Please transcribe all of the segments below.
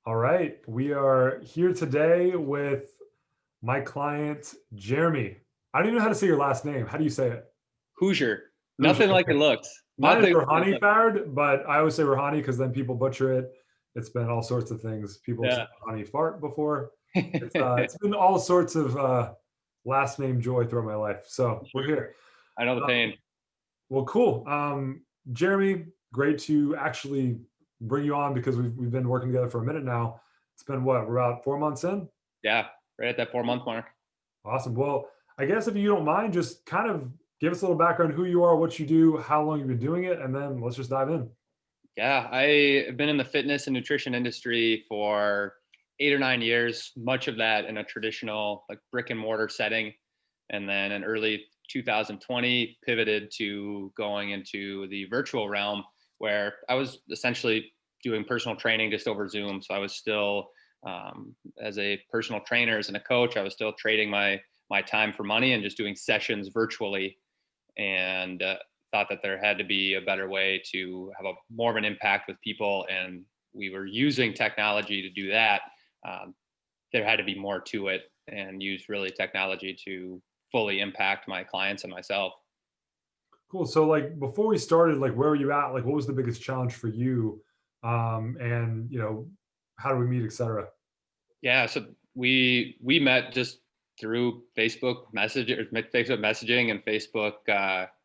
All right, we are here today with my client, Jeremy. I don't even know how to say your last name. How do you say it? Hoosier. Hoosier. Nothing like it Okay. looks. Mine is Nothing like it Rouhani looks. Fard, but I always say Rouhani because then people butcher it. It's been all sorts of things. People have said Yeah. Rouhani Fart before. It's been all sorts of last name joy throughout my life. So we're here. I know the Um, pain. well, cool. Jeremy, great to actually bring you on because we've been working together for a minute now. It's been what, we're about 4 months in? Yeah, right at that 4 month mark. Awesome. Well, I guess if you don't mind, just kind of give us a little background who you are, what you do, how long you've been doing it, and then let's just dive in. Yeah, I've been in the fitness and nutrition industry for 8 or 9 years, much of that in a traditional like brick and mortar setting. And then in early 2020, pivoted to going into the virtual realm where I was essentially doing personal training just over Zoom. So I was still, as a personal trainer, as a coach, I was still trading my time for money and just doing sessions virtually. And thought that there had to be a better way to have a more of an impact with people, and we were using technology to do that. um, there had to be more to it, and use really technology to fully impact my clients and myself. Cool. So, like, before we started, like, where were you at? Like, what was the biggest challenge for you? And how do we meet, et cetera? Yeah, so we met just through Facebook messaging and Facebook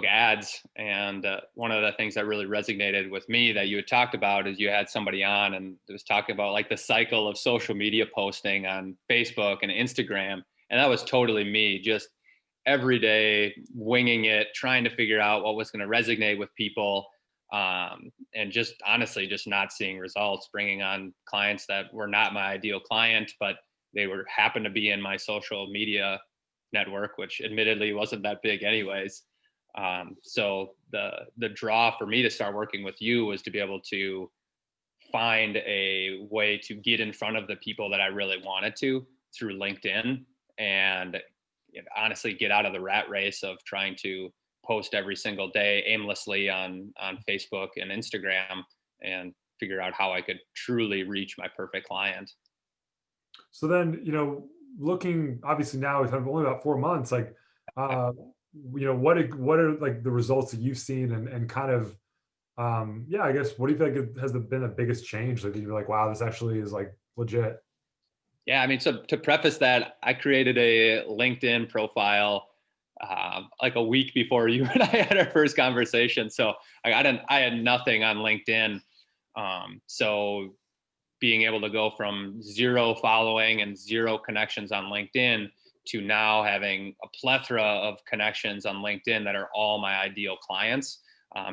ads. And one of the things that really resonated with me that you had talked about is you had somebody on and it was talking about like the cycle of social media posting on Facebook and Instagram. And that was totally me, just every day winging it, trying to figure out what was going to resonate with people. And just honestly, just not seeing results, bringing on clients that were not my ideal client, but they were happened to be in my social media network, which admittedly wasn't that big anyways. So the draw for me to start working with you was to be able to find a way to get in front of the people that I really wanted to through LinkedIn, and honestly get out of the rat race of trying to post every single day aimlessly on Facebook and Instagram, and figure out how I could truly reach my perfect client. So then, looking obviously now it's only about 4 months. Like, uh, what are like the results that you've seen, and kind of, yeah, I guess, what do you think has been the biggest change? Like, you're like, wow, this actually is like legit. Yeah, I mean, so to preface that, I created a LinkedIn profile like a week before you and I had our first conversation. So I had nothing on LinkedIn. So being able to go from zero following and zero connections on LinkedIn to now having a plethora of connections on LinkedIn that are all my ideal clients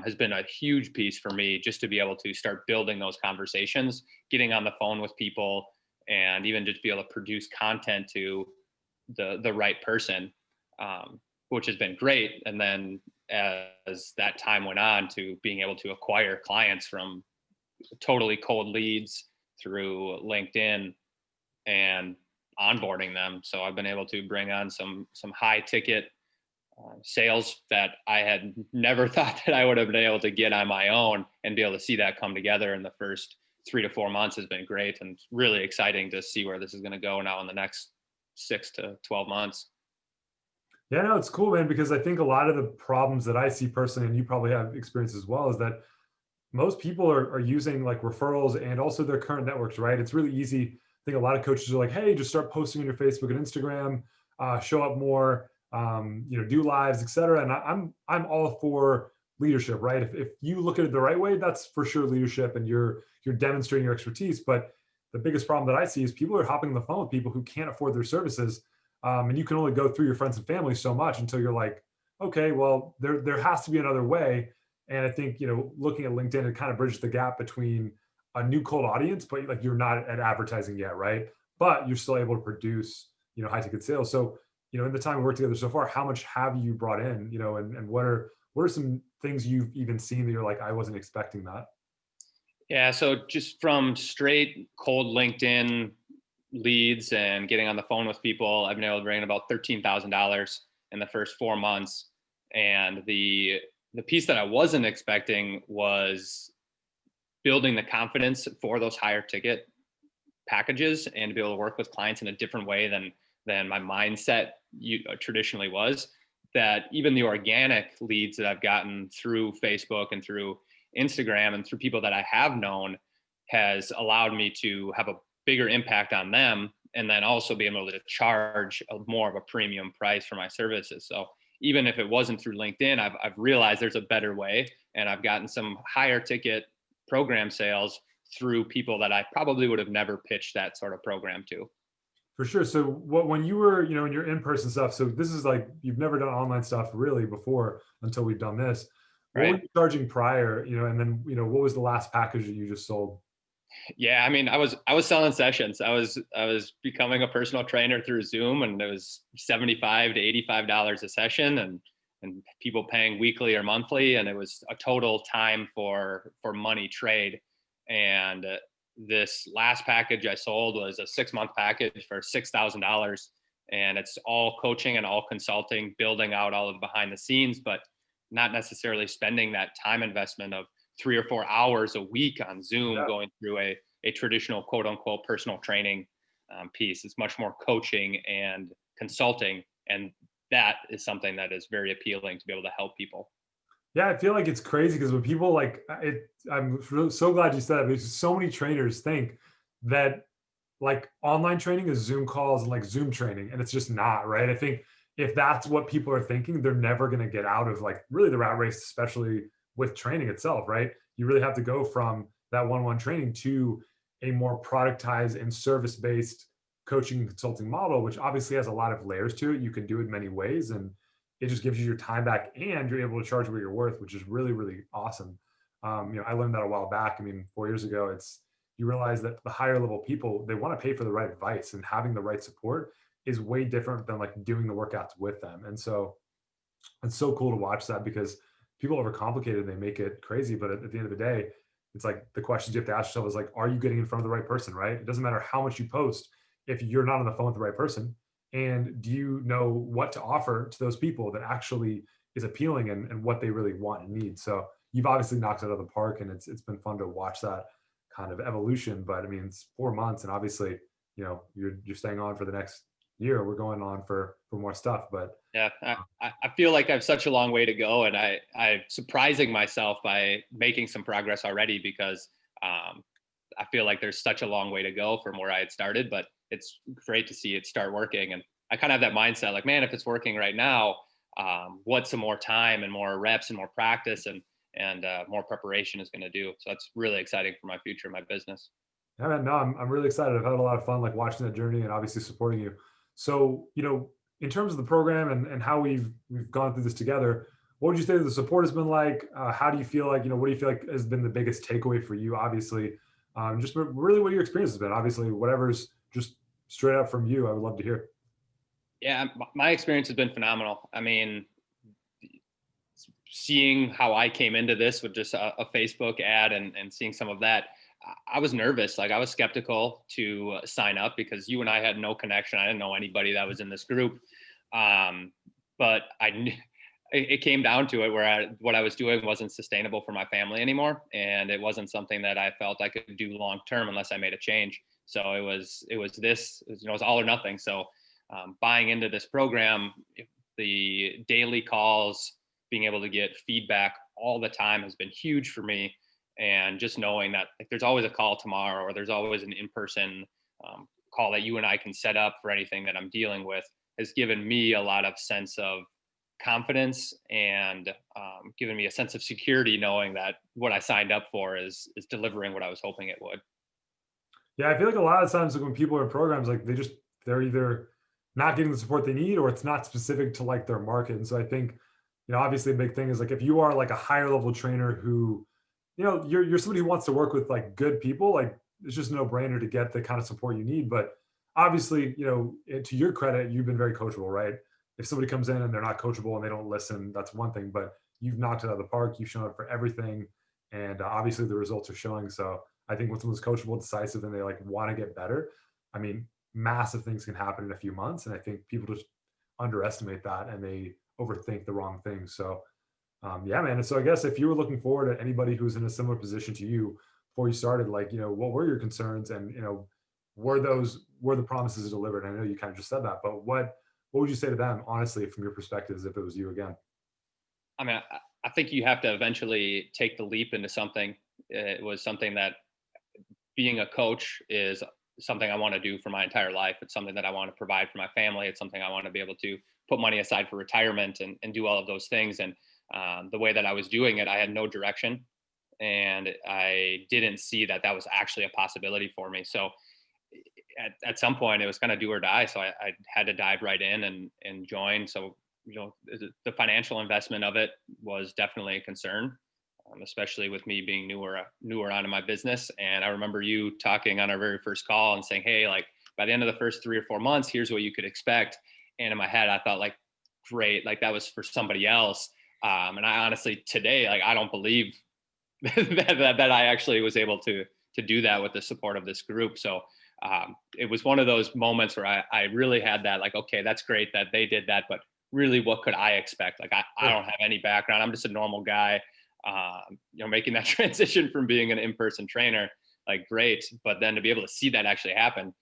has been a huge piece for me, just to be able to start building those conversations, getting on the phone with people, and even just be able to produce content to the right person, which has been great. And then as that time went on, to being able to acquire clients from totally cold leads through LinkedIn and onboarding them. So I've been able to bring on some high ticket sales that I had never thought that I would have been able to get on my own, and be able to see that come together in the first 3 to 4 months has been great, and really exciting to see where this is going to go now in the next 6 to 12 months. Yeah, no, it's cool, man, because I think a lot of the problems that I see personally, and you probably have experience as well, is that most people are using like referrals and also their current networks, right? It's really easy. I think a lot of coaches are like, hey, just start posting on your Facebook and Instagram, show up more, do lives, et cetera. And I'm all for leadership, right? If you look at it the right way, that's for sure leadership, and you're demonstrating your expertise. But the biggest problem that I see is people are hopping on the phone with people who can't afford their services. And you can only go through your friends and family so much until you're like, okay, well, there has to be another way. And I think, looking at LinkedIn, it kind of bridges the gap between a new cold audience, but like you're not at advertising yet, right? But you're still able to produce, high ticket sales. So, in the time we worked together so far, how much have you brought in, and what are some things you've even seen that you're like, I wasn't expecting that? Yeah, so just from straight cold LinkedIn leads and getting on the phone with people, I've been able to bring in about $13,000 in the first 4 months. And the piece that I wasn't expecting was building the confidence for those higher ticket packages and to be able to work with clients in a different way than my mindset traditionally was, that even the organic leads that I've gotten through Facebook and through Instagram and through people that I have known has allowed me to have a bigger impact on them, and then also be able to charge more of a premium price for my services. So even if it wasn't through LinkedIn, I've realized there's a better way, and I've gotten some higher ticket program sales through people that I probably would have never pitched that sort of program to. For sure. So what when you were, in your in-person stuff, so this is like you've never done online stuff really before until we've done this. What were Right. you charging prior, and then, what was the last package that you just sold? Yeah, I mean, I was selling sessions. I was becoming a personal trainer through Zoom, and it was $75 to $85 a session, and people paying weekly or monthly, and it was a total time for money trade. And this last package I sold was a 6 month package for $6,000, and it's all coaching and all consulting, building out all of the behind the scenes, but not necessarily spending that time investment of 3 or 4 hours a week on Zoom Yeah. going through a traditional quote unquote personal training piece. It's much more coaching and consulting. And that is something that is very appealing to be able to help people. Yeah, I feel like it's crazy because when people like it, so glad you said that because so many trainers think that like online training is Zoom calls and like Zoom training, and it's just not, right? I think if that's what people are thinking, they're never going to get out of like really the rat race, especially with training itself, right? You really have to go from that one-on-one training to a more productized and service-based coaching and consulting model, which obviously has a lot of layers to it. You can do it many ways, and it just gives you your time back, and you're able to charge what you're worth, which is really, really awesome. I learned that a while back. I mean, 4 years ago, it's you realize that the higher level people, they want to pay for the right advice, and having the right support is way different than like doing the workouts with them. And so it's so cool to watch that because people overcomplicate it and they make it crazy. But at the end of the day, it's like the questions you have to ask yourself is like, are you getting in front of the right person, right? It doesn't matter how much you post if you're not on the phone with the right person. And do you know what to offer to those people that actually is appealing and what they really want and need? So you've obviously knocked it out of the park, and it's been fun to watch that kind of evolution. But I mean, it's 4 months, and obviously, you're staying on for the next year. We're going on for more stuff, but Yeah, I feel like I have such a long way to go, and I'm surprising myself by making some progress already because I feel like there's such a long way to go from where I had started. But it's great to see it start working, and I kind of have that mindset like, man, if it's working right now, what some more time and more reps and more practice and more preparation is going to do. So that's really exciting for my future, my business. yeah, man, no, I'm really excited. I've had a lot of fun like watching that journey and obviously supporting you. So, in terms of the program and how we've gone through this together, what would you say the support has been like? How do you feel like, what do you feel like has been the biggest takeaway for you? Obviously, just really what your experience has been. Obviously, whatever's just straight up from you, I would love to hear. Yeah, my experience has been phenomenal. I mean, seeing how I came into this with just a Facebook ad and seeing some of that, I was nervous. Like I was skeptical to sign up because you and I had no connection. I didn't know anybody that was in this group. But it came down to it where what I was doing wasn't sustainable for my family anymore. And it wasn't something that I felt I could do long term unless I made a change. So it was it was all or nothing. So buying into this program, the daily calls, being able to get feedback all the time has been huge for me. And just knowing that like, there's always a call tomorrow, or there's always an in-person call that you and I can set up for anything that I'm dealing with, has given me a lot of sense of confidence and given me a sense of security, knowing that what I signed up for is delivering what I was hoping it would. Yeah, I feel like a lot of times like when people are in programs, like they're either not getting the support they need or it's not specific to like their market. And so I think, obviously a big thing is like if you are like a higher level trainer who, you're somebody who wants to work with like good people, like it's just no brainer to get the kind of support you need. But obviously, to your credit, you've been very coachable, right? If somebody comes in and they're not coachable and they don't listen, that's one thing. But you've knocked it out of the park. You've shown up for everything, and obviously the results are showing. So I think when someone's coachable, decisive, and they like want to get better, I mean, massive things can happen in a few months. And I think people just underestimate that and they overthink the wrong things. So, yeah, man. And so I guess if you were looking forward to anybody who's in a similar position to you, before you started, like, what were your concerns, and, were the promises delivered? I know you kind of just said that, but what would you say to them, honestly, from your perspective, as if it was you again? I mean, I think you have to eventually take the leap into something. It was something that being a coach is something I want to do for my entire life. It's something that I want to provide for my family. It's something I want to be able to put money aside for retirement and do all of those things. And the way that I was doing it, I had no direction, and I didn't see that that was actually a possibility for me. So at some point, it was kind of do or die. So I had to dive right in and join. So the financial investment of it was definitely a concern, especially with me being newer onto my business. And I remember you talking on our very first call and saying, "Hey, like by the end of the first 3 or 4 months, here's what you could expect." And in my head, I thought like, "Great, like that was for somebody else." And I honestly today, like I don't believe that I actually was able to do that with the support of this group. So it was one of those moments where I really had that like, okay, that's great that they did that, but really, what could I expect? Like, I Sure. don't have any background. I'm just a normal guy. Making that transition from being an in-person trainer, like great, but then to be able to see that actually happen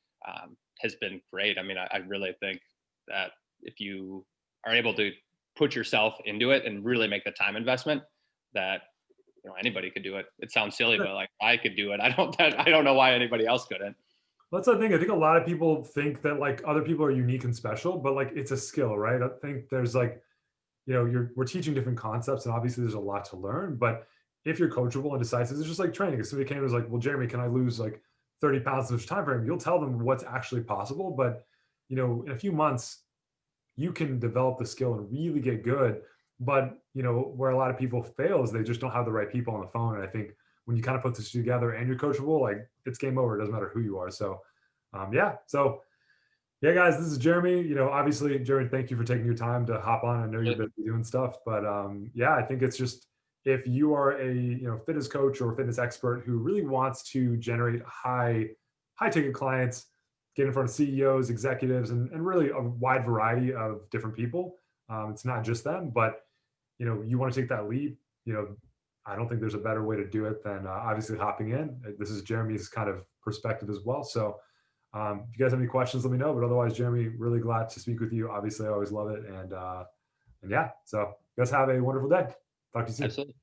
has been great. I mean, I really think that if you are able to put yourself into it and really make the time investment, that anybody could do it. It sounds silly, Sure. but like I could do it. I don't know why anybody else couldn't. That's the thing. I think a lot of people think that, like, other people are unique and special, but, like, it's a skill, right? I think there's, like, we're teaching different concepts, and obviously there's a lot to learn. But if you're coachable and decisive, it's just like training. If somebody came and was like, "Well, Jeremy, can I lose like 30 pounds in this time frame?" You'll tell them what's actually possible. But in a few months, you can develop the skill and really get good. But where a lot of people fail is they just don't have the right people on the phone. And I think when you kind of put this together and you're coachable, like, it's game over. It doesn't matter who you are. So yeah. So yeah, guys, this is Jeremy. Obviously, Jeremy, thank you for taking your time to hop on. I know you're busy doing stuff, but yeah, I think it's just, if you are a fitness coach or fitness expert who really wants to generate high ticket clients, get in front of CEOs, executives, and really a wide variety of different people. It's not just them, but you want to take that leap. I don't think there's a better way to do it than obviously hopping in. This is Jeremy's kind of perspective as well. So if you guys have any questions, let me know. But otherwise, Jeremy, really glad to speak with you. Obviously, I always love it. And yeah, so you guys have a wonderful day. Talk to you soon. Absolutely.